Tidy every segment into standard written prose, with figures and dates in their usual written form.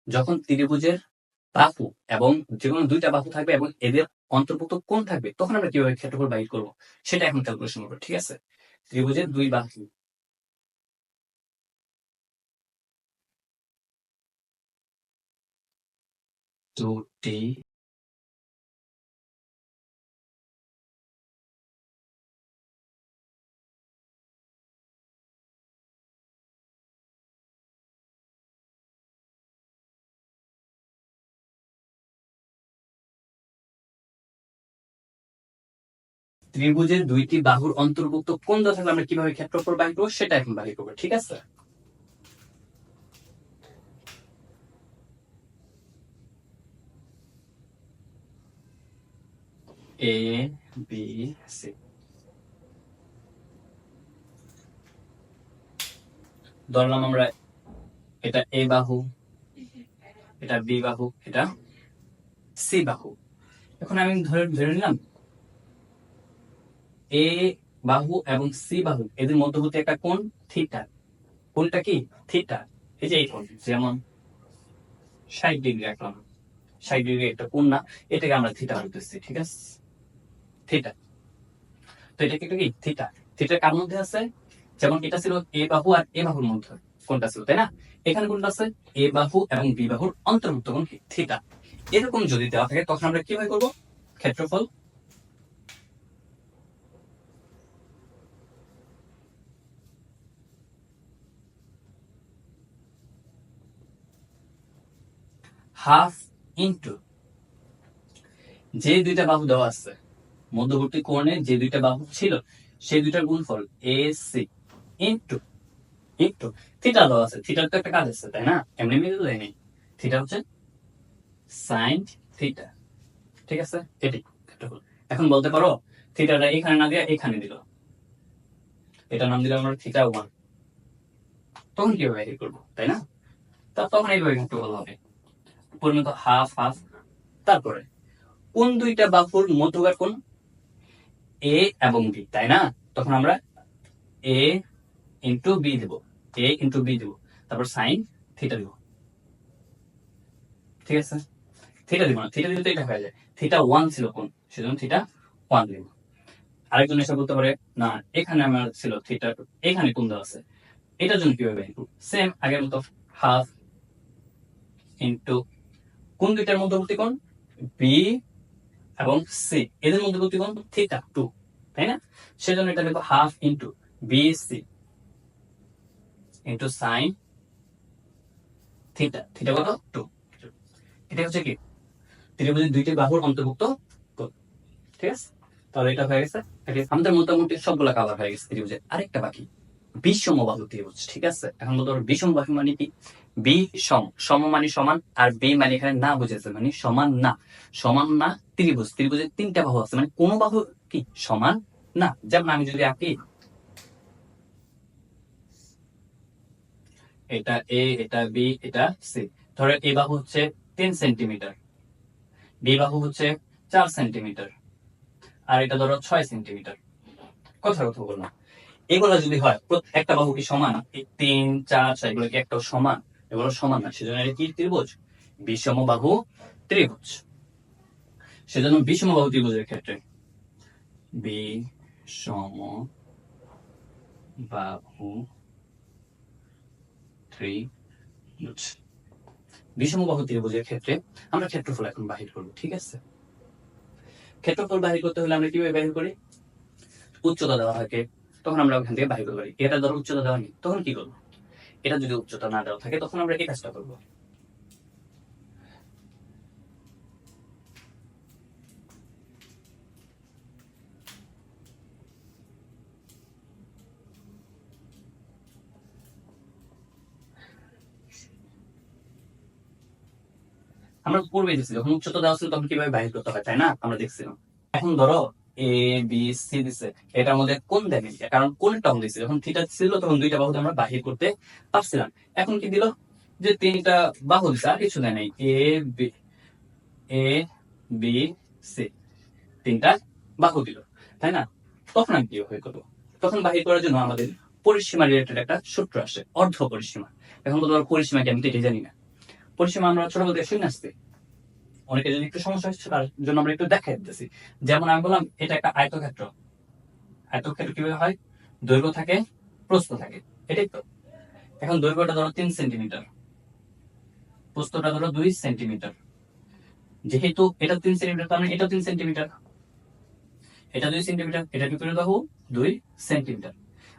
যখন ত্রিভুজের বাহু এবং যে কোনো দুইটা বাহু থাকবে এবং এদের অন্তর্ভুক্ত কোণ থাকবে, তখন আমরা কিভাবে ক্ষেত্রফল বাহির করবো সেটা এখন ক্যালকুলেশন করবো। ঠিক আছে, ত্রিভুজের দুই বাহু, দুটি ত্রিভুজের দুইটি বাহুর অন্তর্ভুক্ত কোণ দেওয়া থাকলে আমরা কিভাবে ক্ষেত্রফল বাহির করবো সেটা এখন বাহির করবো। ঠিক আছে, এ বি সি, ধরলাম আমরা এটা এ বাহু, এটা বি বাহু, এটা সি বাহু। এখন আমি ধরে নিলাম এ বাহু এবং সি বাহু এদের মধ্যবর্তী একটা কোণ থিটা। কোণটা কি? থিটা। এই যে এই কোণ, যেমন 60 ডিগ্রি রাখলাম, 60 ডিগ্রি একটা কোণ না, এটাকে আমরা থিটা বলতেছি। ঠিক আছে, থিটা। তো এটা কি থিটা। থিটা কার মধ্যে আছে? যেমন এটা ছিল এ বাহু আর এ বাহুর মধ্যে কোনটা ছিল, তাই না? এখানে কোনটা আছে? এ বাহু এবং বি বাহুর অন্তর্ভুক্ত কোণ কি? থিটা। এরকম যদি দেওয়া থাকে তখন আমরা কিভাবে করব ক্ষেত্রফল? হাফ ইন্টু যে দুইটা বাহু দেওয়া আছে, মধ্যবর্তী কোণে যে দুইটা বাহু ছিল সেই দুইটার গুণফল A C into into theta দেওয়া আছে। থিটার তো একটা কাজ আছে, তাই না? এমনি এমনি তো দেয়নি। থিটা হচ্ছে সাইন থিটা। ঠিক আছে, এটি ক্ষেত্রফল। এখন বলতে পারো থিটাটা এখানে না দিয়ে এখানে দিল, এটা নাম দিলাম আমরা থিটা 1। তখন কিভাবে বের করবো, তাই না? তখন এইভাবে ক্ষেত্রফল হবে, পরিণত হাফ হাফ। তারপরে কোন দুইটা বাহুর মধ্যকার কোণ? এ এবং বি, তাই না? তখন আমরা এ ইন্টু বি দেব, এ ইন্টু বি দেব, তারপর সাইন থিটা দিব। ঠিক আছে, থিটা দিব না, থিটা দিলে তো এটা হয়ে যায়। থিটা 1 ছিল কোণ, সেজন্য থিটা 1 দিব। আরেকজন এসে বলতে পারে না, এখানে আমার ছিল থিটা, এখানে কোণ দেওয়া আছে, এটার জন্য কিভাবে বের করব? সেম আগের মতো, হাফ ইন্টু কোন দুইটার মধ্যবর্তী কোণ? বি এবং সি, এদের মধ্যবর্তী কোণ থিটা 2, তাই না? সেজন্য এটা লিখবো half into B C into sine theta. Theta কত? 2। এটা হচ্ছে কি ত্রিভুজের দুইটি বাহুর অন্তর্ভুক্ত কোণ। ঠিক আছে, তাহলে এটা হয়ে গেছে। আমাদের মোটামুটি সবগুলা কাভার হয়ে গেছে ত্রিভুজের। আরেকটা বাকি, বিষম বাহু ত্রিভুজ। ঠিক আছে, এখন বলতে পারো বিষম বাহু মানে কি? বি সম, সম মানে সমান, আর বি মানে এখানে না বুঝেছে মানে সমান না। সমান না ত্রিভুজ, ত্রিভুজের তিনটা বাহু আছে, মানে কোন বাহু কি সমান না। যেমন আমি যদি আঁকি এটা এ, এটা বি, এটা সি, ধরো এ বাহু হচ্ছে 3 সেন্টিমিটার, বি বাহু হচ্ছে 4 সেন্টিমিটার, আর এটা ধরো 6 সেন্টিমিটার। কথার কথা বললাম, এগুলো যদি হয় একটা বাহু কি সমান? 3 4 6 এগুলো কি একটা সমান? এগুলো সমান না, সেজন্য এটা কি ত্রিভুজ? বিষমবাহু ত্রিভুজ। সেজন্য বিষমবাহু ত্রিভুজের ক্ষেত্রে বিষমবাহু ত্রিভুজ, বিষমবাহু ত্রিভুজের ক্ষেত্রে আমরা ক্ষেত্রফল এখন বাহির করব। ঠিক আছে, ক্ষেত্রফল বাহির করতে হলে আমরা কিভাবে বাহির করি? উচ্চতা দেওয়া থাকে, তখন আমরা ওখান থেকে বাহির করতে পারি। এটা ধরো উচ্চতা দেওয়া নেই, তখন কি করবো? এটা যদি উচ্চতা না দেওয়া থাকে তখন আমরা এই কাজটা করবো। আমরা পূর্বে দেখছি যখন উচ্চতা দেওয়া ছিল তখন কিভাবে বাহির করতে হয়, তাই না? আমরা দেখছিলাম। এখন ধরো এ বি সি দিছে, এটার মধ্যে কোন দেখেন, কারণ কোন টার্ম দিছে, যখন থিটা ছিল তখন দুইটা বাহু আমরা বাহির করতে পারছিলাম। এখন কি দিল? যে তিনটা বাহু দিছে, আর কিছু দেয় নাই। বি এ বি সি, তিনটা বাহু দিল, তাই না? তখন আমি কিভাবে করবো? তখন বাহির করার জন্য আমাদের পরিসীমা রিলেটেড একটা সূত্র আসে, অর্ধ পরিসীমা। এখন বলতে পারো পরিসীমা কি, আমি তো এটাই জানি না। পরিসীমা আমরা ছোট বলতে শুনে আসছি, অনেকে যদি একটু সমস্যা হচ্ছে তার জন্য আমরা একটু দেখাই দিতেছি। যেমন আমি বললাম এটা একটা আয়তক্ষেত্র। আয়তক্ষেত্র কিভাবে হয়? দৈর্ঘ্য থাকে, প্রস্থ থাকে, এটাই তো। এখন দৈর্ঘ্যটা ধরো 3 সেন্টিমিটার, প্রস্থটা ধরো 2 সেন্টিমিটার। যেহেতু এটা 3 সেন্টিমিটার, তার মানে এটা 3 সেন্টিমিটার, এটা 2 সেন্টিমিটার, এটা কি করে দেখো 2 সেন্টিমিটার।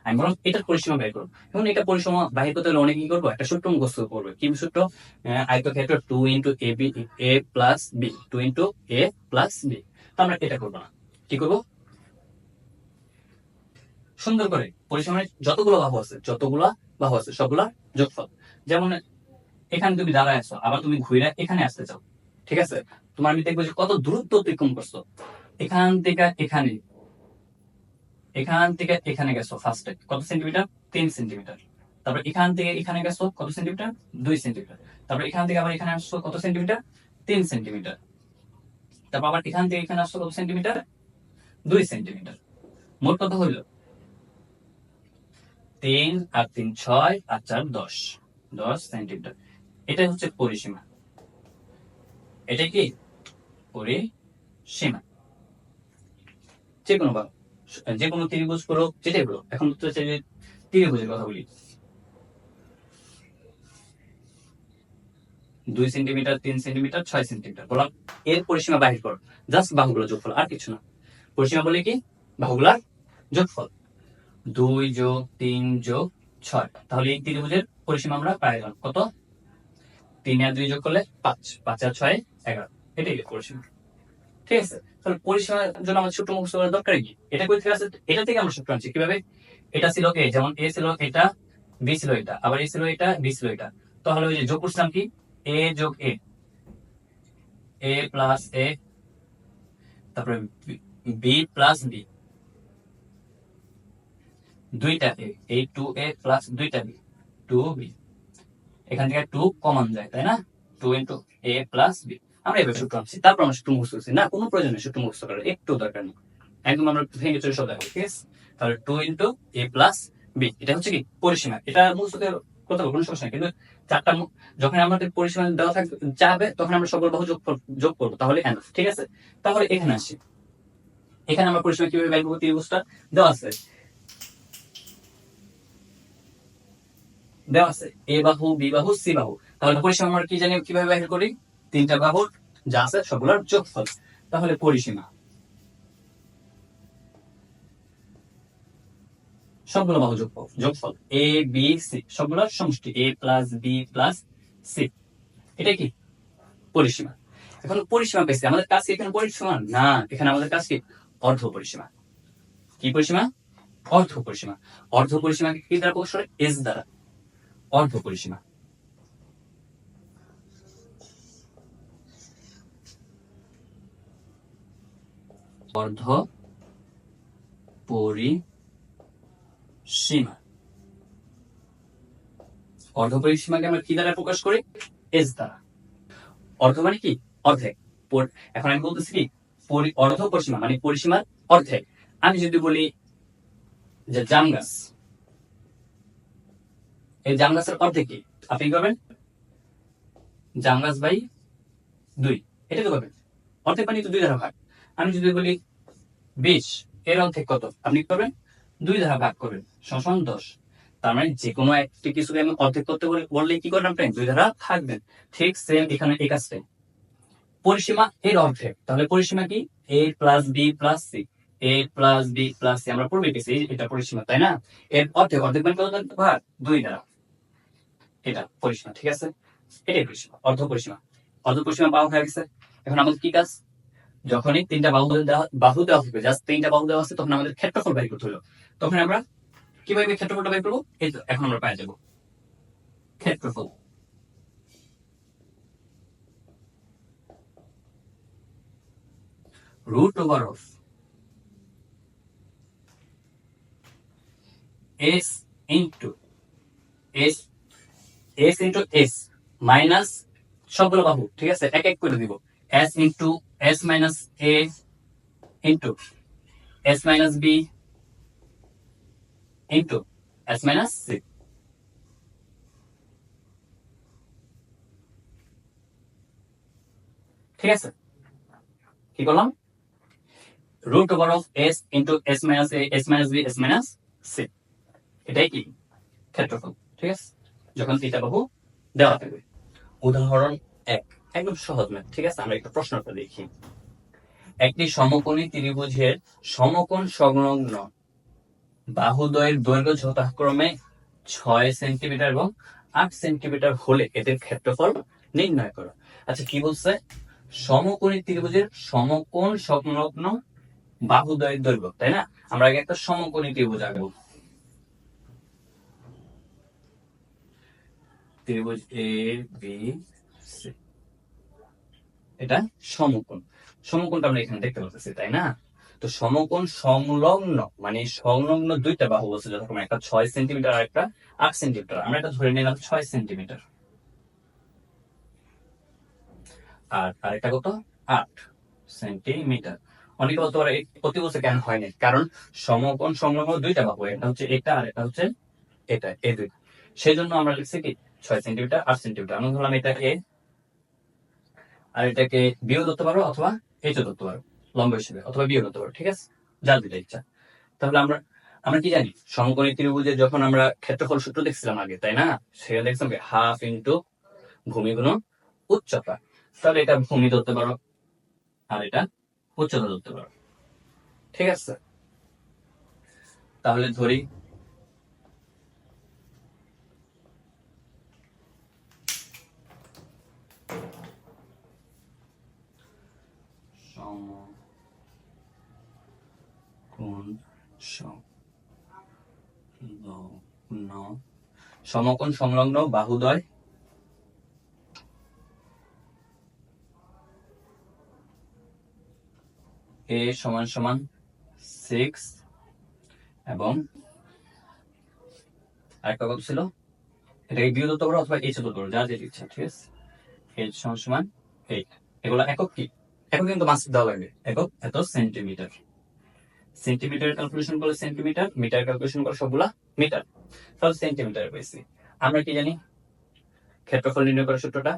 আমি বরং এটার পরিসীমা বের করবো। এখন এটা পরিসীমা বাহির করতে হলে অনেক কি করবো, একটা সূত্র মুখস্থ করবে। কি সূত্র? আয়তক্ষেত্র 2 × a+b, 2 × a+b। তো আমরা এটা করবো না, কি করবো, সুন্দর করে পরিসীমায় যতগুলো বাহু আছে সবগুলা যোগফল। যেমন এখানে তুমি দাঁড়ায় আছো, আবার তুমি ঘুরে এখানে আসতে চাও, ঠিক আছে? তোমার আমি দেখবো যে কত দূরত্ব অতিক্রম করছো। এখান থেকে এখানে, এখান থেকে এখানে গেছো ফার্স্টে কত সেন্টিমিটার? 3 সেন্টিমিটার। তারপর এখান থেকে এখানে গেছো কত সেন্টিমিটার? 2 সেন্টিমিটার। তারপর এখান থেকে আবার এখানে আসছো কত সেন্টিমিটার? 3 সেন্টিমিটার। তারপর আবার এখান থেকে এখানে আসছো কত সেন্টিমিটার? 2 সেন্টিমিটার। মোট কত হইলো? 3 আর 3 6 আর 4 10 সেন্টিমিটার। এটাই হচ্ছে পরিসীমা। এটাই কি পরিসীমা। যে কোনো বা যে কোনো ত্রিভুজ করো, যেটাই বলো। এখন তো ত্রিভুজের কথা বলি। 2 সেন্টিমিটার, 3 সেন্টিমিটার, 6 সেন্টিমিটার বললাম, এর পরিসীমা বাহির করো। জাস্ট বাহুগুলো যোগফল, আর কিছু না। পরিসীমা বলে কি? বাহুগুলার যোগফল। 2 + 3 + 6। তাহলে এই ত্রিভুজের পরিসীমা আমরা পাই গেলাম কত? 3 আর 2 যোগ করলে 5, 5 আর 6 11। এটাই পরিসীমা। ঠিক আছে? তাহলে পরিসীমার জন্য আমাদের সূত্র মুখস্থ করার দরকার কি? এটা কই থেকে আসছে? এটা থেকে আমরা সূত্র আনছি। কিভাবে? এটা ছিল এ, যেমন এ ছিল এটা, বি ছিল এটা, আবার এ ছিল এটা, বি ছিল এটা। তাহলে ওই যে যোগ করছিলাম কি, এ যোগ এ, এ প্লাস এ, তারপরে বি প্লাস বি, দুইটা এ, এই 2a প্লাস দুইটা বি, 2b। এখান থেকে 2 কমন যায়, তাই না? 2 × a প্লাস বি। আমরা এবার সূত্র আনছি, তারপর আমরা সূত্র মুখস্থ করছি না, কোনো প্রয়োজন নেই সূত্র মুখস্থ করার, একটু দরকার নেই। একদম আমরা ভেঙে চলে সব দেখাবো, ঠিক আছে? তাহলে 2 × a প্লাস বি, এটা হচ্ছে কি পরিসীমা। এটা মুখস্থ করতে হবে, কোনো সমস্যা নেই। কিন্তু চারটা যখন আমাদের পরিসীমা দেওয়া থাকবে যাবে, তখন আমরা সকল বাহু যোগ করবো, তাহলে এনফ। ঠিক আছে? তাহলে এখানে আসি। এখানে আমরা পরিসীমা কিভাবে বের করবো? ত্রিভুজটা দেওয়া আছে, এ বাহু, বি বাহু, সি বাহু। তাহলে পরিসীমা আমরা কি জানি, কিভাবে বের করি? তিনটা বাহুর যা আছে সবগুলোর যোগফল। তাহলে পরিসীমা সবগুলো বাহু যোগফল এ বি সি, সবগুলোর সমষ্টি এ প্লাস বি প্লাস সি। এটা কি পরিসীমা। এখন পরিসীমা পেয়েছি, আমাদের কাজ কি এখানে পরিসীমা না, এখানে আমাদের কাজ কি অর্ধ পরিসীমা। কি পরিসীমা? অর্ধ পরিসীমা। অর্ধ পরিসীমাকে কি দ্বারা প্রকাশ করে? এস দ্বারা। অর্ধ পরিসীমা, অর্ধ পরিসীমা। অর্ধ পরিসীমাকে আমরা কি দ্বারা প্রকাশ করি? এস দ্বারা। অর্ধ মানে কি? অর্ধেক। এখন আমি বলতেছি কি অর্ধ পরিসীমা মানে পরিসীমার অর্ধেক। আমি যদি বলি যে জাম গাছ, এই জাম গাছের অর্ধেক কি? আপনি কি করবেন? জাম গাছ বাই 2, এটা তো করবেন। অর্ধেক মানে তো 2 দ্বারা ভাগ। আমি যদি বলি 20, এর অর্ধেক কত? আপনি কি করবেন? 2 দ্বারা ভাগ করবেন, সমান 10। তার মানে যে কোনো একটি কিছুকে আমি অর্ধেক করতে বললে কি করবেন? আপনি 2 দ্বারা ভাগবেন। ঠিক সেম এখানে এই কাজটাই। পরিসীমা এর অর্ধেক, তাহলে পরিসীমা কি? a plus B plus C, a plus B plus C, আমরা পূর্বে পেয়েছি এটা পরিসীমা, তাই না? এর অর্ধেক, অর্ধেক মানে কত ভাগ? 2 দ্বারা। এটা পরিসীমা, ঠিক আছে? এটাই পরিসীমা, অর্ধ পরিসীমা। অর্ধ পরিসীমা পাওয়া হয়ে গেছে। এখন আমাদের কি কাজ? যখনই তিনটা বাহু দেওয়া হবে, জাস্ট তিনটা বাহু দেওয়া আছে, তখন আমাদের ক্ষেত্রফল বের করতে হলো। তখন আমরা কিভাবে ক্ষেত্রফলটা বের করবো? এই তো এখন আমরা পেয়ে যাবো ক্ষেত্রফল। √ওভার of S into S, S into S minus সবগুলো বাহু, ঠিক আছে? এক এক করে দিব। S into S minus A into S minus B into S minus C. ঠিক আছে, কি করলাম, root over of S into S minus A S minus B S minus C, এটাই কি ক্ষেত্রফল। ঠিক আছে, যখন থিটা বাহু দেওয়া থাকবে। উদাহরণ 1, একদম সহজ ম্যাথ। ঠিক আছে, আমরা একটা প্রশ্নটা দেখি। একটি সমকোণী ত্রিভুজের সমকোণ সংলগ্ন বাহুদ্বয়ের দৈর্ঘ্য যথাক্রমে 6 সেন্টিমিটার এবং 8 সেন্টিমিটার হলে এদের ক্ষেত্রফল নির্ণয় করো। আচ্ছা, কি বলছে, সমকোণী ত্রিভুজের সমকোণ সংলগ্ন বাহুদ্বয়ের দৈর্ঘ্য, তাই না? আমরা আগে একটা সমকোণী ত্রিভুজ আঁকবো। ত্রিভুজ এ বি সি, এটা সমকোণ। সমকোণটা আমরা এখানে দেখতে পাচ্ছি, তাই না? তো সমকোণ সংলগ্ন মানে সংলগ্ন দুইটা বাহু বলছে, যথাক্রমে একটা 6 সেন্টিমিটার আর একটা 8 সেন্টিমিটার। আমরা এটা ধরে নিলাম 6 সেন্টিমিটার, আর আরেকটা কত, 8 সেন্টিমিটার। অনেকে বলতে পারে প্রতি বছর কেন হয়নি, কারণ সমকোণ সংলগ্ন দুইটা বাহু, একটা হচ্ছে এটা আর একটা হচ্ছে এটা, এই দুই। সেই জন্য আমরা লিখছি কি 6 সেন্টিমিটার 8 সেন্টিমিটার। আমি ধরলাম এটা এ, আর এটাকে বিও ধরতে পারো অথবা এইচও ধরতে পারো লম্ব হিসেবে, অথবা বিও ধরতে পারো। ঠিক আছে, যার যেটা ইচ্ছা। তাহলে আমরা আমরা কি জানি, সমকোণী ত্রিভুজে যখন আমরা ক্ষেত্রফল সূত্র দেখছিলাম আগে, তাই না? সেখানে দেখছিলাম হাফ ইন্টু ভূমি গুণন উচ্চতা। তাহলে এটা ভূমি ধরতে পারো আর এটা উচ্চতা ধরতে পারো। ঠিক আছে, তাহলে ধরি সমকোণ সংলগ্ন বাহুদ্বয় এ সমান সমান 6 এবং আরেকটা কত ছিল, এটাকে বিয়োগ ধরতে পারো অথবা এইচ ধরতে পারো, যার যেটা ইচ্ছা। ঠিক আছে, এইচ সমান সমান 8। এগুলো একক কি, একক কিন্তু মাস্ক দেওয়া লাগবে। একক এত সেন্টিমিটার, সেন্টিমিটার ক্যালকুলেশন করলে সেন্টিমিটার, মিটার ক্যালকুলেশন করলে সবগুলা মিটার। তাহলে সেন্টিমিটার পেয়েছি। আমরা কি জানি ক্ষেত্রফল নির্ণয় করার সূত্রটা,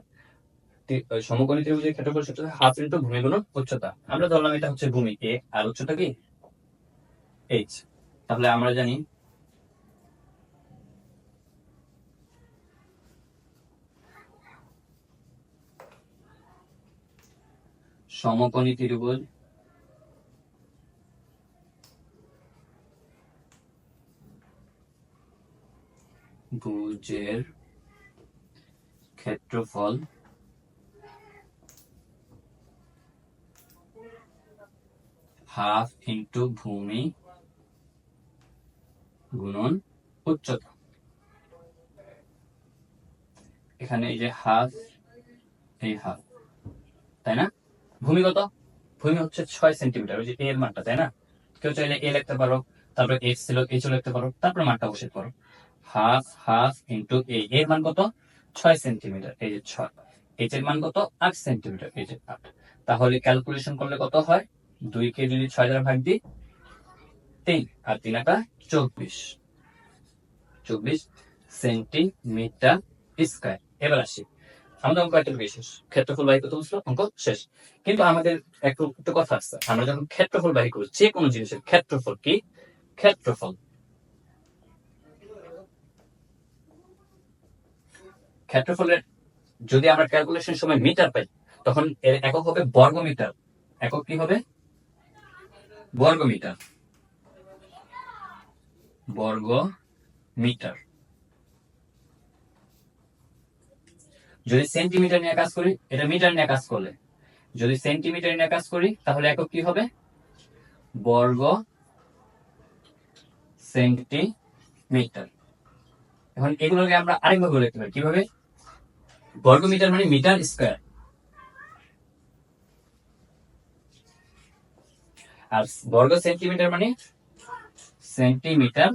সমকোণী ত্রিভুজের ক্ষেত্রফল সূত্র হাফ ইন্টু ভূমি গুণন উচ্চতা। আমরা ধরলাম এটা হচ্ছে ভূমি এ আর উচ্চতা কি এইচ। তাহলে আমরা জানি সমকোণী ত্রিভুজ ভুজের ক্ষেত্রফল হাফ ইন্টু ভূমি গুণন উচ্চতা। এখানে এই যে হাফ, এই হাফ, তাই না? ভূমি কত, ভূমি হচ্ছে 6 সেন্টিমিটার, ওই যে এর মানটা, তাই না? কেউ চাইলে এ লিখতে পারো, তারপরে এইচ ছিল এইচও লিখতে পারো, তারপরে মানটা বসিয়ে পারো। হাফ হাফ ইন্টু এ, এর মান কত 6 সেন্টিমিটার, এই যে 6। এইচ এর মান কত 8 সেন্টিমিটার, এই যে 8। তাহলে ক্যালকুলেশন করলে কত হয়, 2 কে যদি 6 দ্বারা ভাগ দিই 3, আর 3 আটা 24 সেন্টিমিটার স্কয়ার। এবার আসি, আমাদের অঙ্ক এতটুকু শেষ। ক্ষেত্রফল বাহি করতে বলছিল, অঙ্ক শেষ। কিন্তু আমাদের একটু কথা আছে, আমরা যখন ক্ষেত্রফল বাহি করি যে কোনো জিনিসের ক্ষেত্রফল কি, ক্ষেত্রফল ক্ষেত্রফলের যদি আমরা ক্যালকুলেশন সময় মিটার পাই, তখন এর একক হবে বর্গমিটার। একক কি হবে, বর্গমিটার, বর্গমিটার। যদি সেন্টিমিটার নিয়ে কাজ করি, এটা মিটার নিয়ে কাজ করলে, যদি সেন্টিমিটার নিয়ে কাজ করি তাহলে একক কি হবে, বর্গ সেন্টিমিটার। এখন এগুলোকে আমরা আরেকভাবে লিখতে পারি, কিভাবে, বর্গমিটার মানে মিটার স্কয়ার, আর বর্গ সেন্টিমিটার মানে সেন্টিমিটার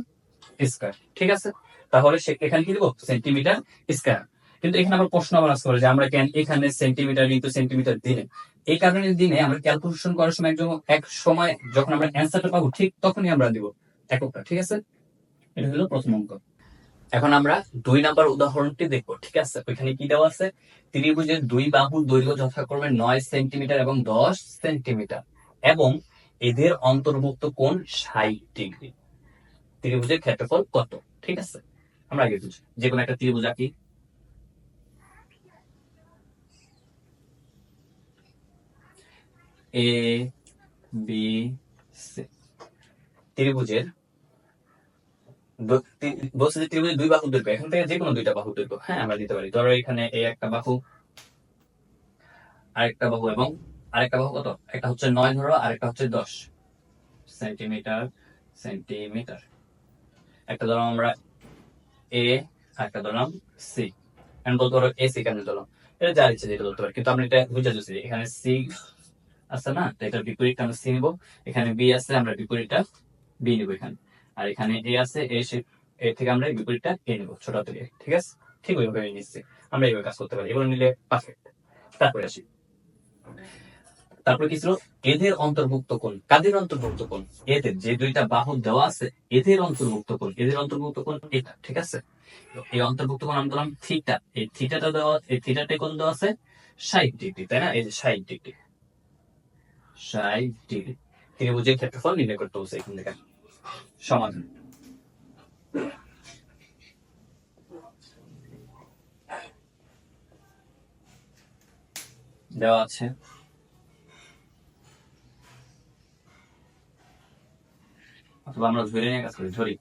স্কয়ার। ঠিক আছে, তাহলে এখানে কি দেবো, সেন্টিমিটার স্কয়ার। কিন্তু এখানে আবার প্রশ্ন আবার আসতে পারে যে আমরা কেন এখানে সেন্টিমিটার ইন্টু সেন্টিমিটার দিলে। এই কারণে দিনে আমরা ক্যালকুলেশন করার সময় এক সময় যখন আমরা অ্যান্সারটা পাবো ঠিক তখনই আমরা দিব এককটা। ঠিক আছে, এটা হলো প্রথম অঙ্ক। এখন আমরা 2 নাম্বার উদাহরণটি দেখবো, ঠিক আছে? ওইখানে কি দেওয়া আছে? ত্রিভুজের দুই বাহুর দৈর্ঘ্য যথাক্রমে 9 সেন্টিমিটার এবং 10 সেন্টিমিটার এবং এদের অন্তর্ভুক্ত কোণ 60 ডিগ্রি। ত্রিভুজের ক্ষেত্রফল কত? ঠিক আছে, আমরা আগে বুঝি। যে কোনো একটা ত্রিভুজ আঁকি। এ বি সি ত্রিভুজের বলছে যে ত্রিভুজের দুই বাহুর দৈর্ঘ্য, এখান থেকে যে কোনো দুইটা বাহুর দৈর্ঘ্য হ্যাঁ আমরা দিতে পারি। ধরো এখানে এই একটা বাহু, আরেকটা বাহু এবং আরেকটা বাহু কত? একটা হচ্ছে 9 ধরো, আরেকটা হচ্ছে 10 সেন্টিমিটার সেন্টিমিটার। একটা ধরো আমরা এ, আরেকটা ধরলাম সি। এখন বলতে পারো এ সি কেন ধরলাম, এটা যার ইচ্ছে যেটা বলতে পারি, কিন্তু আমরা এটা বুঝে যাচ্ছি এখানে সি আছে না, তো এটার বিপরীত আমরা সি নিবো। এখানে বি আছে, আমরা বিপরীতটা বি নিবো এখানে। আর এখানে এ আছে, এ থেকে আমরা বিপরীতটা এ নিবো ছোট থেকে, ঠিক আছে? ঠিক ওইভাবে নিচ্ছি আমরা, এইভাবে কাজ করতে পারি। এবার নিলে পারফেক্ট। তারপরে আসি, তারপরে কি ছিল? এদের অন্তর্ভুক্ত কোণ। কাদের অন্তর্ভুক্ত কোণ? এদের, যে দুইটা বাহু দেওয়া আছে এদের অন্তর্ভুক্ত কোণ। এদের অন্তর্ভুক্ত কোণ এটা, ঠিক আছে? এই অন্তর্ভুক্ত কোণ আমরা দিলাম থিটা। এই থিটাটা দেওয়া, এই থিটাতে কোণ দেওয়া আছে 60 ডিগ্রি, তাই না? এই যে 60 ডিগ্রি, 60 ডিগ্রি। ত্রিভুজের ক্ষেত্রফল নির্ণয় করতে বলছে এখান থেকে। সমাধান দেওয়া আছে, অথবা আমরা ধরে নিয়ে কাজ করি, ধরি।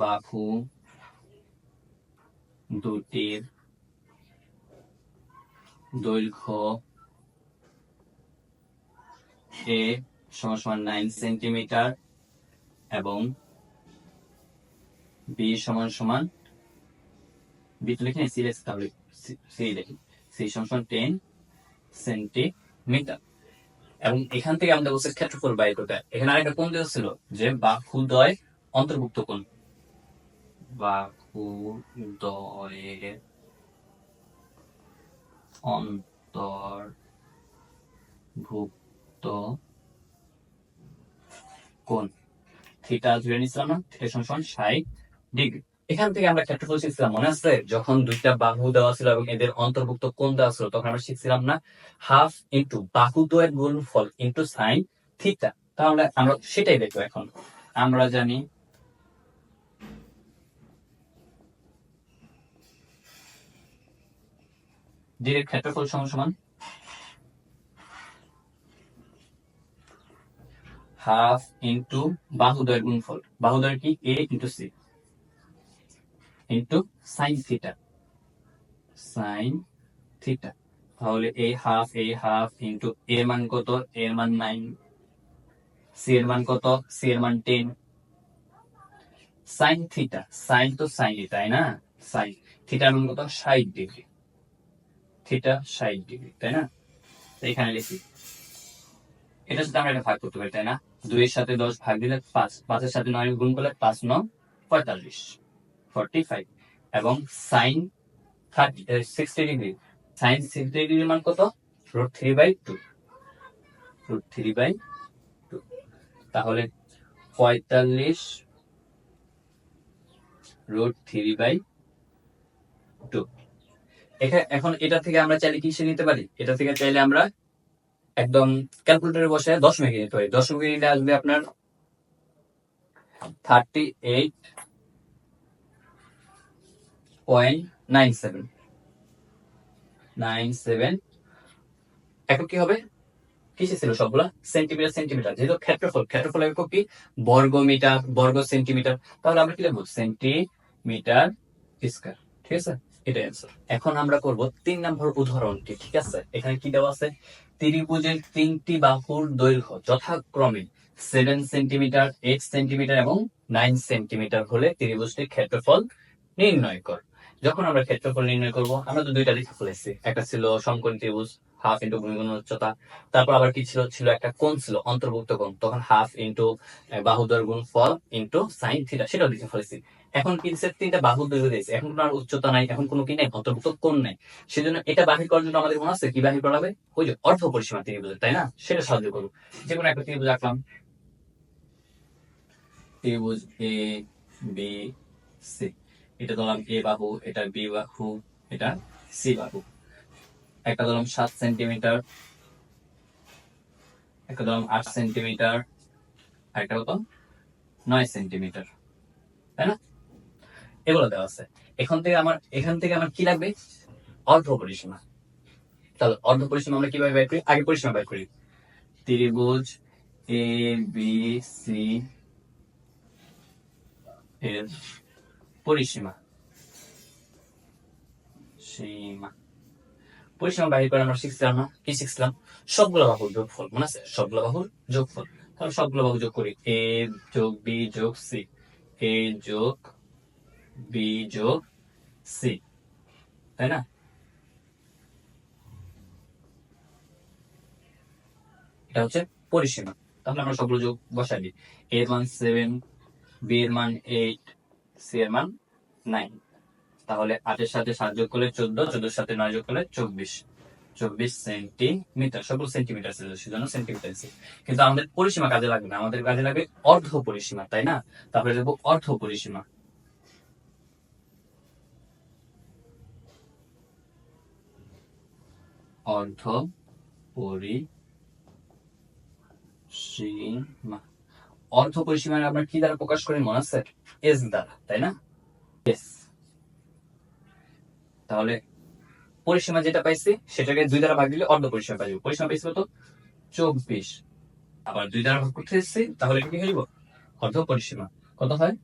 বাহু দুটির দৈর্ঘ্য এ সমান 9 সেন্টিমিটার এবং বি সমান বি তো লিখি সি লেখি, তাহলে সি লিখি, সি সমান 10 সেন্টিমিটার। এবং এখান থেকে আমাদের বলছে ক্ষেত্রফল বাই করতে। এখানে আরেকটা কোণ দেওয়া ছিল যে বাহুদ্বয় অন্তর্ভুক্ত কোণ। বাহুদ্বয়ের অন্তর্ভুক্ত কোণ থিটা ধরে নিছিলাম না, থিটা সমান 60 ডিগ্রি। এখান থেকে আমরা ক্ষেত্রফল শিখছিলাম, মনে আছে? যখন দুইটা বাহু দেওয়া ছিল এবং এদের অন্তর্ভুক্ত কোণ দেওয়া ছিল, তখন আমরা শিখছিলাম না হাফ ইন্টু বাহুদ্বয়ের গুণফল ইন্টু সাইন থিটা। তাহলে আমরা সেটাই দেখবো এখন। আমরা জানি ডিরেক্ট ক্ষেত্রফল সমান হাফ ইন্টু বাহুদ্বয়ের গুণফল। বাহুদ্বয় কি? A into C into sine theta, sine theta. তাহলে এই হাফ ইন্টু এর মান কত? এর মান 9, সি এর মান কত? সি এর মান 10, সাইন থিটা, সাইন তো সাইনই, তাই না? সাইন থিটার মান কত? 60 ডিগ্রি, থিটা 60 ডিগ্রি, তাই না? এখানে লিখি, এটার সাথে আমরা এটা ভাগ করতে পারি, তাই না? 2 এর সাথে 10 ভাগ দিলে 5, 5 এর সাথে 9 গুণ করলে 5 9 45, 45। এবং সাইন 60 ডিগ্রি, সাইন 60 ডিগ্রির মান কত? √3/2, √3/2। তাহলে 45 √3/2। এখন এটা থেকে আমরা চাইলে কিসে নিতে পারি? এটা থেকে চাইলে আমরা একদম ক্যালকুলেটরে বসে দশমিকে নিতে পারি। দশমিকে নিলে আসবে আপনার 38.97 একক কি হবে? কিসে ছিল সবগুলা? সেন্টিমিটার সেন্টিমিটার, যেহেতু ক্ষেত্রফল একক কি? বর্গ মিটার, বর্গ সেন্টিমিটার। তাহলে আমরা কি লিখবো? সেন্টিমিটার স্কয়ার, ঠিক আছে? এটা অ্যান্সার। এখন আমরা করব 3 নম্বর উদাহরণটি, ঠিক আছে? এখানে কি দেওয়া আছে? ত্রিভুজের 3টি বাহুর দৈর্ঘ্য যথাক্রমে 7 সেন্টিমিটার, 8 সেন্টিমিটার এবং 9 সেন্টিমিটার হলে ত্রিভুজটির ক্ষেত্রফল নির্ণয় কর। যখন আমরা ক্ষেত্রফল নির্ণয় করব, আমরা তো দুইটা লিখে ফেলেছি। একটা ছিল সমকোণী ত্রিভুজ, হাফ ইন্টু ভূমি গুণ উচ্চতা। তারপর আবার কি ছিল একটা কোণ ছিল, অন্তর্ভুক্ত কোণ, তখন হাফ ইন্টু বাহুদ্বয়ের গুণফল ইন্টু সাইন থিটা, সেটাও লিখে ফেলেছি। এখন কি দিচ্ছে? 3টা বাহুর দৈর্ঘ্য দিয়েছে, এখন কোনো আর উচ্চতা নাই, এখন কোনো কি নাই, অন্তর্ভুক্ত কোণ নাই। সেজন্য এটা বাহির করার জন্য আমাদের মনে আছে কি বাহির করা হবে? ওই যে অর্ধ পরিসীমা ত্রিভুজ, তাই না? সেটা সাহায্য করবো। যে কোনো একটা ত্রিভুজ আঁকলাম, ত্রিভুজ এ বি সি, এটা ধরলাম এ বাহু, এটা বি বাহু, এটা সি বাহু। একটা ধরলাম 7 সেন্টিমিটার, একটা ধরলাম 8 সেন্টিমিটার, আর একটা কত 9 সেন্টিমিটার, তাই না? এগুলো দেওয়া আছে। এখান থেকে আমার কি লাগবে? অর্ধ পরিসীমা। তাহলে অর্ধ পরিসীমা আমরা কিভাবে বের করি? আগে পরিসীমা বের করি। ত্রিভুজ এ বি সি এর পরিসীমা, পরিসীমা বাহির করে আমরা শিখছিলাম না? কি শিখছিলাম? সবগুলো বাহুর যোগফল, মনে আছে? সবগুলো বাহুর যোগফল। তাহলে সবগুলো বাহু যোগ করি। এ যোগ বি যোগ সি, এ যোগ বি যোগ সি, তাই না? এটা হচ্ছে পরিসীমা। তাহলে আমরা সবগুলো যোগ বসাই দিই। এর মান 7, বি এর মান 8, সি এর মান 9। তাহলে 8 এর সাথে 7 যোগ করলে 14, 14 এর সাথে 9 যোগ করলে 24 সেন্টিমিটার। সবগুলো সেন্টিমিটার ছিল, সেজন্য সেন্টিমিটার আছে। কিন্তু আমাদের পরিসীমা কাজে লাগবে না, আমাদের কাজে লাগবে অর্ধ পরিসীমা, তাই না? তারপরে দেবো অর্ধ পরিসীমা। অর্ধ পরিসীমা। অর্ধ পরিসীমা আমরা কি দ্বারা প্রকাশ করি মনে আছে? এস দ্বারা, তাই না? এস। তাহলে পরিসীমা যেটা পাইছি সেটাকে 2 দ্বারা ভাগ দিলে অর্ধ পরিসীমা পাইব। পরিসীমা পাইছি কত? 24। আবার 2 দ্বারা ভাগ করতে এসেছি, তাহলে কি হইব? অর্ধ পরিসীমা কত হয়?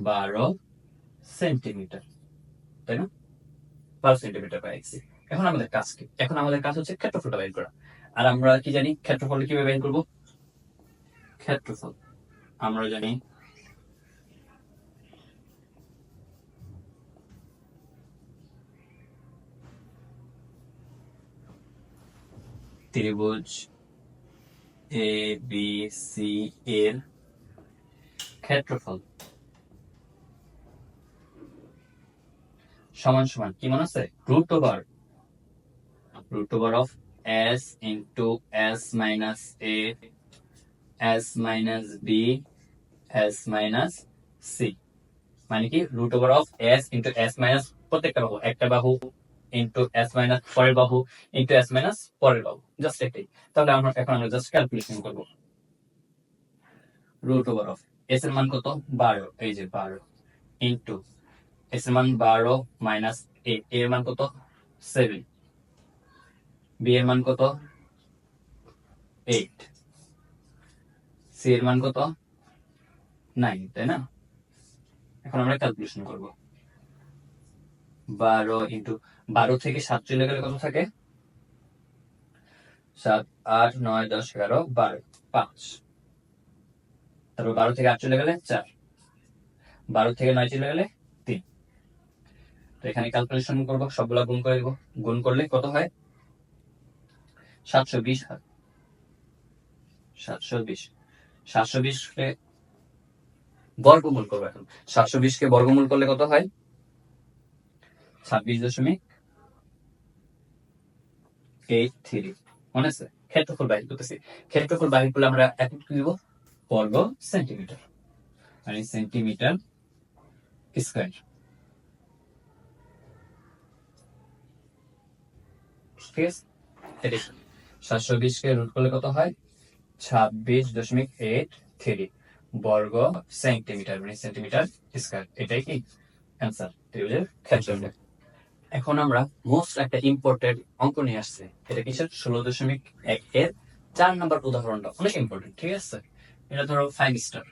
12 সেন্টিমিটার, তাই না? 12 সেন্টিমিটার পাইছি। এখন আমাদের কাজ কি? এখন আমাদের কাজ হচ্ছে ক্ষেত্রফলটা বের করা। আর আমরা কি জানি ক্ষেত্রফল কিভাবে বের করব? ক্ষেত্রফল আমরা জানি ত্রিভুজ এ বি সি এর ক্ষেত্রফল সমান সমান কি মনে আছে? Root over of S into S minus A S minus B S minus C. মানে কি? Root over of S into S minus প্রত্যেকটা বাহু, একটা বাহু ইন্টু এস মাইনাস পরের বাহু ইন্টু এস মাইনাস পরের বাহু, জাস্ট একটাই। তাহলে এখন আমরা জাস্ট ক্যালকুলেশন করব। রুট ওভার অফ এস এর মান কত? 12, এই যে 12 ইন্টু এস এর মান 12 মাইনাস এ এর মান কত? 7, বি এর মান কত? 8, সি এর মান কত? 9, তাই না? এখন আমরা ক্যালকুলেশন করব। 12 ইন্টু 12 থেকে 7 চলে গেলে কত থাকে? 7, 8, 9, 10, 11, 12, 5। তারপর 12 থেকে 8 চলে গেলে 4, 12 থেকে 9 চলে গেলে 3। তো এখানে ক্যালকুলেশন করবো, সবগুলা গুণ করে দেবো। গুণ করলে কত হয়? 720 হয়। 720 কে বর্গমূল করবো এখন। 720 কে বর্গমূল করলে কত হয়? 26.83। মনে আছে? ক্ষেত্রফল বাহির করতেছি। ক্ষেত্রফল বাহির করলে আমরা এখন কি দিব? বর্গ সেন্টিমিটার, মানে সেন্টিমিটার স্কয়ার। ঠিক আছে? এটাই 720 কে রুট করলে কত হয়? 26.83 বর্গ সেন্টিমিটার, মানে সেন্টিমিটার স্কয়ার। এটাই কি অ্যান্সার ত্রিভুজের ক্ষেত্রফল। এখন আমরা মোস্ট একটা ইম্পর্টেন্ট অঙ্ক নিয়ে আসছি। এটা কিসের? 16.1 এর 4 নম্বর উদাহরণটা অনেক ইম্পর্টেন্ট। ঠিক আছে? এটা ধরো 5 স্টার।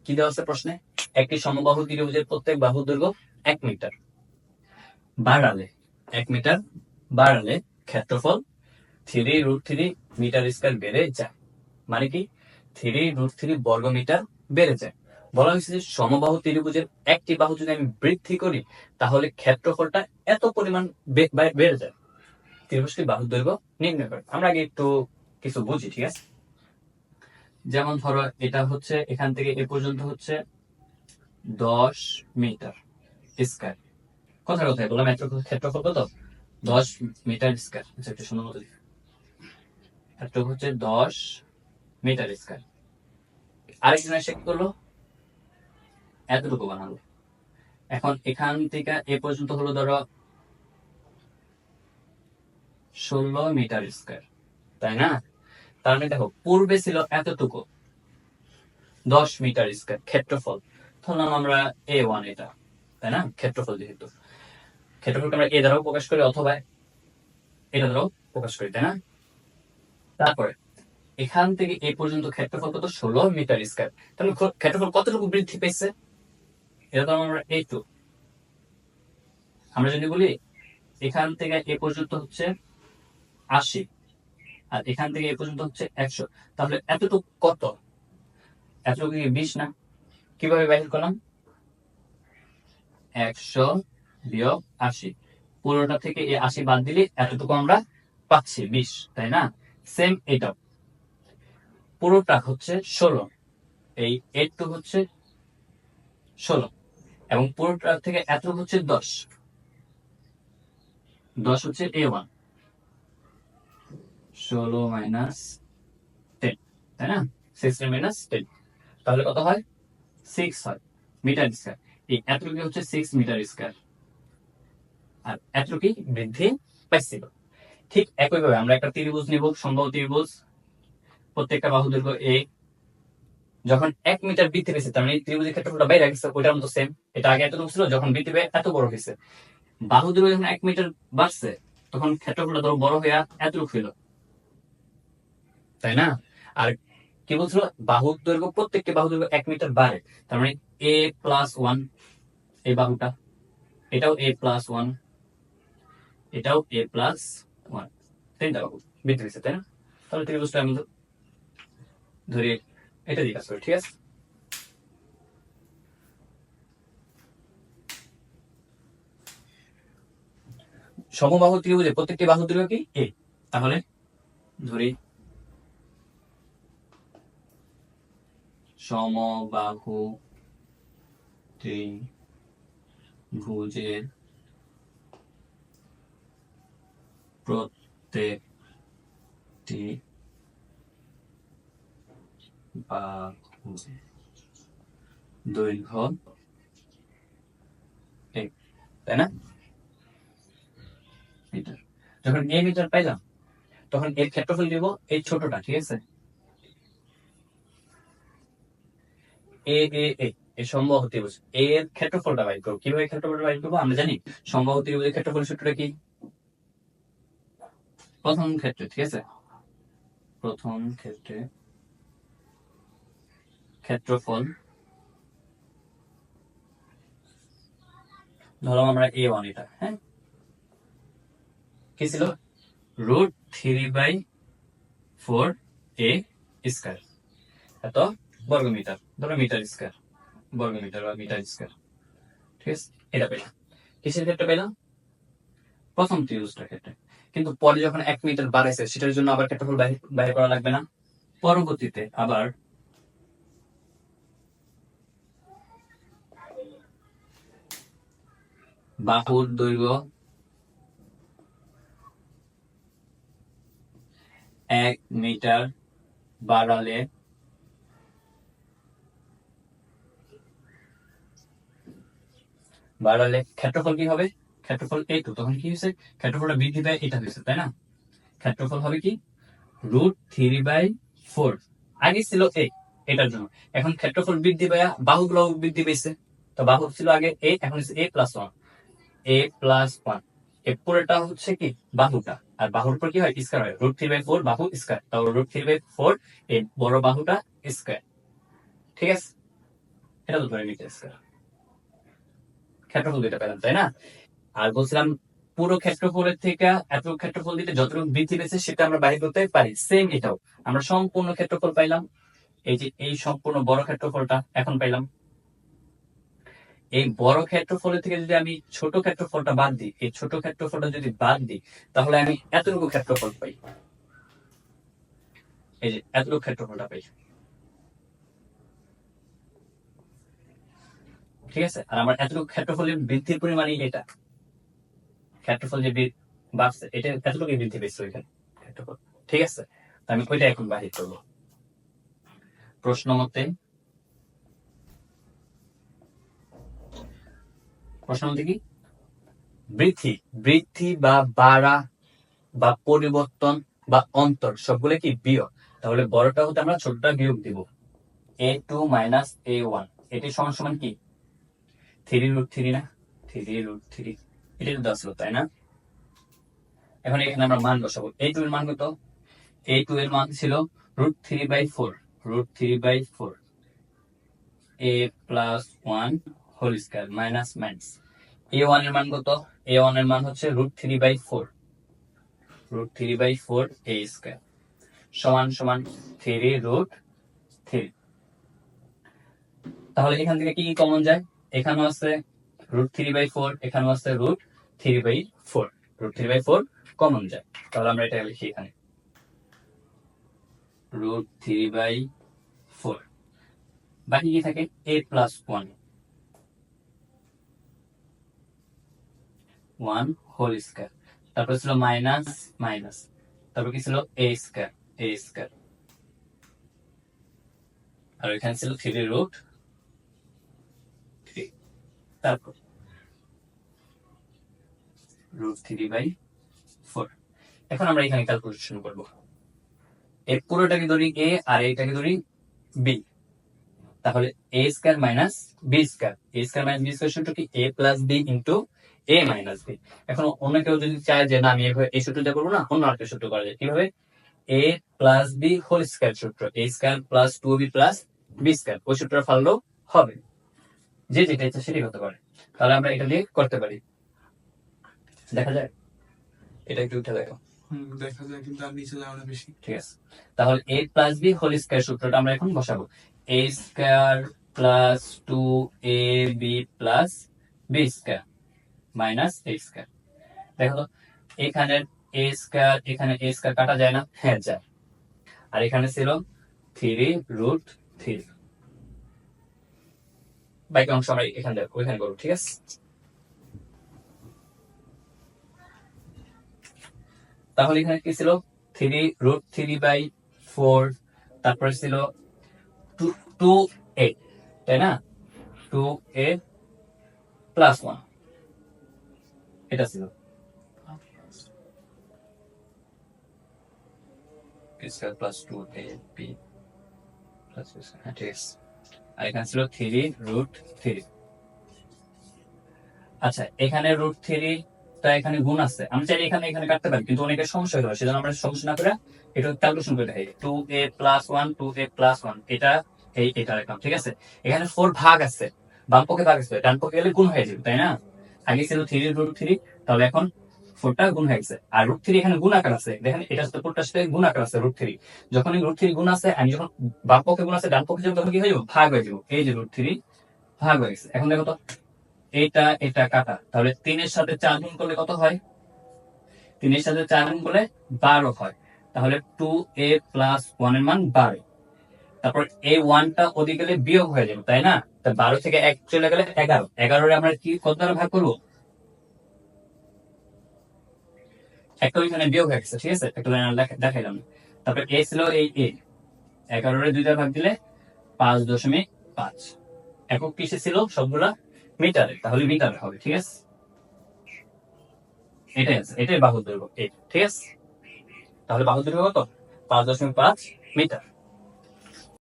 কি দেওয়া আছে প্রশ্নে? একটি সমবাহু ত্রিভুজের প্রত্যেক বাহুর দৈর্ঘ্য 1 মিটার বাড়ালে 1 মিটার বাড়ালে ক্ষেত্রফল 3√3 মিটার স্কয়ার বেড়ে যায়। মানে কি? 3√3 বর্গ মিটার বেড়ে যায়। বলা হয়েছে যে সমবাহু ত্রিভুজের একটি বাহু যদি আমি বৃদ্ধি করি তাহলে ক্ষেত্রফলটা এত পরিমাণ বেড়ে যায়। ত্রিভুজটি বাহুর দৈর্ঘ্য নির্ণয় করে। আমরা আগে একটু কিছু বুঝি, ঠিক আছে? যেমন ধরো এটা হচ্ছে এখান থেকে এ পর্যন্ত হচ্ছে 10 মিটার স্কয়ার। কথায় বললাম ক্ষেত্রফল কত? 10 মিটার স্কয়ার। আচ্ছা, একটু সুন্দর মতো এতটুকু হচ্ছে 10 মিটার স্কয়ার। আরেকজন এসে কি করলো, এতটুকু বানালো। এখন এখান থেকে এ পর্যন্ত হলো ধরো 16 মিটার স্কয়ার, তাই না? তার মানে দেখো পূর্বে ছিল এতটুকু 10 মিটার স্কয়ার ক্ষেত্রফল, ধরলাম আমরা A1 এটা, তাই না? ক্ষেত্রফল যেহেতু, ক্ষেত্রফলকে আমরা এ দ্বারাও প্রকাশ করি অথবা এটা দ্বারাও প্রকাশ করি, তাই না? তারপরে এখান থেকে এই পর্যন্ত ক্ষেত্রফল কত, 16 মিটার স্কয়ার। তাহলে ক্ষেত্রফল কতটুকু বৃদ্ধি পেয়েছে, এটা তো আমরা এইটু, আমরা যদি বলি এখান থেকে এ পর্যন্ত হচ্ছে 80 আর এখান থেকে এ পর্যন্ত হচ্ছে 100, তাহলে এতটুকু কত, এতটুকু কি 20 না? কিভাবে বাইর করলাম, 100 বিয়োগ 80, পুরোটা থেকে এই 80 বাদ দিলে এতটুকু আমরা পাচ্ছি 20, তাই না? সেম এটাও পুরোটা হচ্ছে 16, এই এটু হচ্ছে 16 এবং পুরোটা থেকে এতটুকু হচ্ছে 10, 10 হচ্ছে A1, 16 মাইনাস 10, তাই না? 16 মাইনাস 10, তাহলে কত হয়, 6 হয় মিটার স্কয়ার। এই এতটুকু হচ্ছে 6 মিটার স্কয়ার, আর এতটুকুই বৃদ্ধি পাইছিল। ঠিক একইভাবে আমরা একটা ত্রিভুজ নিব, সমবাহু ত্রিভুজ, প্রত্যেকটা বাহু দৈর্ঘ্য a, যখন 1 মিটার বৃদ্ধি পেয়েছে তার মানে ত্রিভুজের ক্ষেত্রফলটা বাইরে গেছে, ওইটার মতো সেম, এটা আগে এতটুকু ছিল, যখন বৃদ্ধি পেয়ে এত বড় হয়েছে, বাহু দৈর্ঘ্য যখন 1 মিটার বাড়ছে তখন ক্ষেত্রফলটা ধরো বড় হইয়া এতটুকু হইল, তাই না? আর কি বলছিল, বাহু দৈর্ঘ্য, প্রত্যেকটি বাহু দৈর্ঘ্য 1 মিটার বাড়ে, তার মানে a+1, এই বাহুটা, এটাও a+1, এটাও a+1, তিনটা বাহু বৃদ্ধি পেয়েছে, তাই না? তাহলে ত্রিভুজটা আমি ধরি এটা দিয়ে কাজ করি, ঠিক আছে? সমবাহু ত্রিভুজে প্রত্যেকটি বাহু দৈর্ঘ্য কি a, তাহলে ধরি সমবাহু ত্রিভুজের প্রত্যেকটি বাহু দৈর্ঘ্য a, তাই না? মিটার, যখন a মিটার পাইলাম তখন এর ক্ষেত্রফল দিব এই ছোটটা, ঠিক আছে? এ এ এ এই সমবাহু ত্রিভুজ এর ক্ষেত্রফলটা বাইর করবো। কিভাবে ক্ষেত্রফলটা বাইর করবো, আমরা জানি সমবাহু ত্রিভুজের ক্ষেত্রফল সূত্রটা কি, প্রথম ক্ষেত্রে, ঠিক আছে? প্রথম ক্ষেত্রে ক্ষেত্রফল, ধরো আমরা A1 এটা, হ্যাঁ, কি ছিল, √3/4 a স্কয়ার, এত বর্গমিটার, ধরো মিটার স্কয়ার, বর্গমিটার বা মিটার স্কয়ার, ঠিক আছে? এটা পেলাম কিসের ক্ষেত্রে পেলাম, প্রথম ত্রিভুজটার ক্ষেত্রে। কিন্তু পরে যখন 1 মিটার বাড়াইছে সেটার জন্য আবার ক্ষেত্রফল বাইর করা লাগবে না, পরবর্তীতে আবার বাহুর দৈর্ঘ্য 1 মিটার বাড়ালে ক্ষেত্রফল কি হবে, ক্ষেত্রফল A2, তখন কি হয়েছে, ক্ষেত্রফলটা বৃদ্ধি পায়, এটা হয়েছে, তাই না? ক্ষেত্রফল হবে কি, √3/4, আগে ছিল a, এটার জন্য। এখন ক্ষেত্রফল বৃদ্ধি পায়া বাহুগুলো বৃদ্ধি পেয়েছে, তো বাহু ছিল আগে a, এখন হচ্ছে a+1, a+1, এ পুরোটা হচ্ছে কি বাহুটা, আর বাহুর উপর কি হয়, স্কয়ার হয়, √3/4 বাহু স্কয়ার, তাহলে √3/4 এই বড় বাহুটা স্কয়ার, ঠিক আছে? এটা তো ধরে নিতে স্কয়ার, ক্ষেত্রফল দিতে পেলাম, তাই না? আর বলছিলাম পুরো ক্ষেত্রফলের থেকে এত ক্ষেত্রফল দিতে যতটুকু বৃদ্ধি পেয়েছে সেটা আমরা বাইর করতে পারি, সেম এটাও আমরা সম্পূর্ণ ক্ষেত্রফল পাইলাম, এই যে এই সম্পূর্ণ বড় ক্ষেত্রফলটা এখন পাইলাম। এই বড় ক্ষেত্রফলের থেকে যদি আমি ছোট ক্ষেত্রফলটা বাদ দিই, এই ছোট ক্ষেত্রফলটা যদি বাদ দিই তাহলে আমি এতটুকু ক্ষেত্রফল পাই, এই যে এতটুকু ক্ষেত্রফলটা পাই, ঠিক আছে? আর আমার এতটুকু ক্ষেত্রফলের বৃদ্ধির পরিমাণই এটা, ক্ষেত্রফল যে বাড়ছে এটা এতটুকু বৃদ্ধি পেয়েছে ওইখানে ক্ষেত্রফল, ঠিক আছে? আমি ওইটা এখন বাহির করব। প্রশ্ন মতে কি বৃদ্ধি বা বাড়া বা পরিবর্তন বা অন্তর সবগুলো কি বিয়োগ। তাহলে বড়টা হতে আমরা ছোটটা বিয়োগ দিব। a2 মাইনাস a1 এটি সমান সমান কি 3√3 না, 3√3 এটা তো 10 হলো, তাই না? এখন এখানে আমরা মান বসাবো। a2 এর মান কত? a2 এর মান ছিল √3/4, √3/4 a plus 1 whole square minus a1 এর মান কত? a1 এর মান হচ্ছে √3/4, √3/4 a স্কয়ার সমান সমান 3√3। তাহলে এখান থেকে কি কমন যায়? এখানেও আছে √3/4, এখানেও আছে √3/4, √3/4 কমন যায়। তাহলে আমরা এটা লিখি এখানে √3/4। বাকি কি থাকে? a প্লাস 1 হোল স্কয়ার, তারপর ছিল মাইনাস, তারপর কি ছিল a স্কয়ার, আর এখানে ছিল 3√3, তারপর √3/4। এখন আমরা এখানে ক্যালকুলেশন করব। এই পুরোটাকে ধরি a আর এইটাকে ধরি b, তাহলে a square minus b square, a square minus b square সূত্র কি a plus b into a minus b। এখন অন্য কেউ যদি চায় যে না আমি এই সূত্রটা করবো না, অন্য আরেকটা সূত্র করা যায়। কিভাবে? a plus b whole square সূত্র, a square plus 2b plus b square, ওই সূত্রটা ফাললেও হবে। যে যেটা ইচ্ছা সেটাই হতে পারে। তাহলে আমরা এটা দিয়ে করতে পারি। দেখা যায়? এটা একটু উঠে দেখো। দেখা যায়, কিন্তু আর নিচে যাওয়া না বেশি। ঠিক আছে, তাহলে a plus b whole square সূত্রটা আমরা এখন বসাবো। a square plus 2ab plus b square minus a square. দেখো তো এখানে a স্কয়ার, এখানে a স্কয়ার কাটা যায় না? হ্যাঁ যায়। আর এখানে ছিল 3√3। বাকি অংশ আমরা এখানে দেখো, ওইখানে করবো। ঠিক আছে, তাহলে এখানে কি ছিল? 3√3/4, তারপরে ছিল 2a, তাই না? 2a প্লাস 1 এটা ছিল স্কয়ার প্লাস 2ab প্লাস, হ্যাঁ ঠিক আছে। আর এখানে ছিল 3√3। আচ্ছা, এখানে √3 টা এখানে গুণ আছে, আমি চাইলে এখানে কাটতে পারি, কিন্তু অনেকের সমস্যা হতে পারে, সেজন্য আমরা সমস্যা না করে এটা ক্যালকুলেশন করে দেখাই। 2a প্লাস 1, 2a প্লাস 1 এটা এটা রাখলাম। ঠিক আছে, এখানে 4 ভাগ আছে, বাম পক্ষে ভাগ আছে, ডান পক্ষে গেলে গুণ হয়ে যাবে, তাই না? আগে ছিল 3√3, তাহলে এখন 4টা গুণ হয়ে গেছে। আর √3 এখানে গুণ আকার আছে, দেখেন এটা সাথে পুরোটার সাথে গুণ আকার আছে √3। যখন √3 গুণ আছে, আমি যখন বাম পক্ষে গুণ আছে ডান পক্ষে যাবো, তখন কি হয়ে যাবো? ভাগ হয়ে যাবো। এই যে √3 ভাগ হয়ে গেছে। এখন দেখো তো এটা কাটা, তাহলে 3 এর সাথে 4 গুণ করলে কত হয়? 3 এর সাথে 4 গুণ করলে 12 হয়। তাহলে 2a প্লাস 1 এর মান 12। তারপর এই 1 টা ওদিকে গেলে বিয়োগ হয়ে যাবে, তাই না? তা 12 থেকে 1 চলে গেলে 11, 11 আমরা কি কত দ্বারা ভাগ করবো? একটা ওইখানে বিয়োগ হয়ে গেছে। ঠিক আছে, একটা লাইন দেখাইলাম। তারপর a ছিল এই a, 11 2 দ্বারা ভাগ দিলে 5.5। একক কিসে ছিল? সবগুলা মিটারে, তাহলে মিটারে হবে। ঠিক আছে, এটাই বাহুর দৈর্ঘ্য। ঠিক আছে, তাহলে বাহুর দৈর্ঘ্য কত? 5.5 মিটার।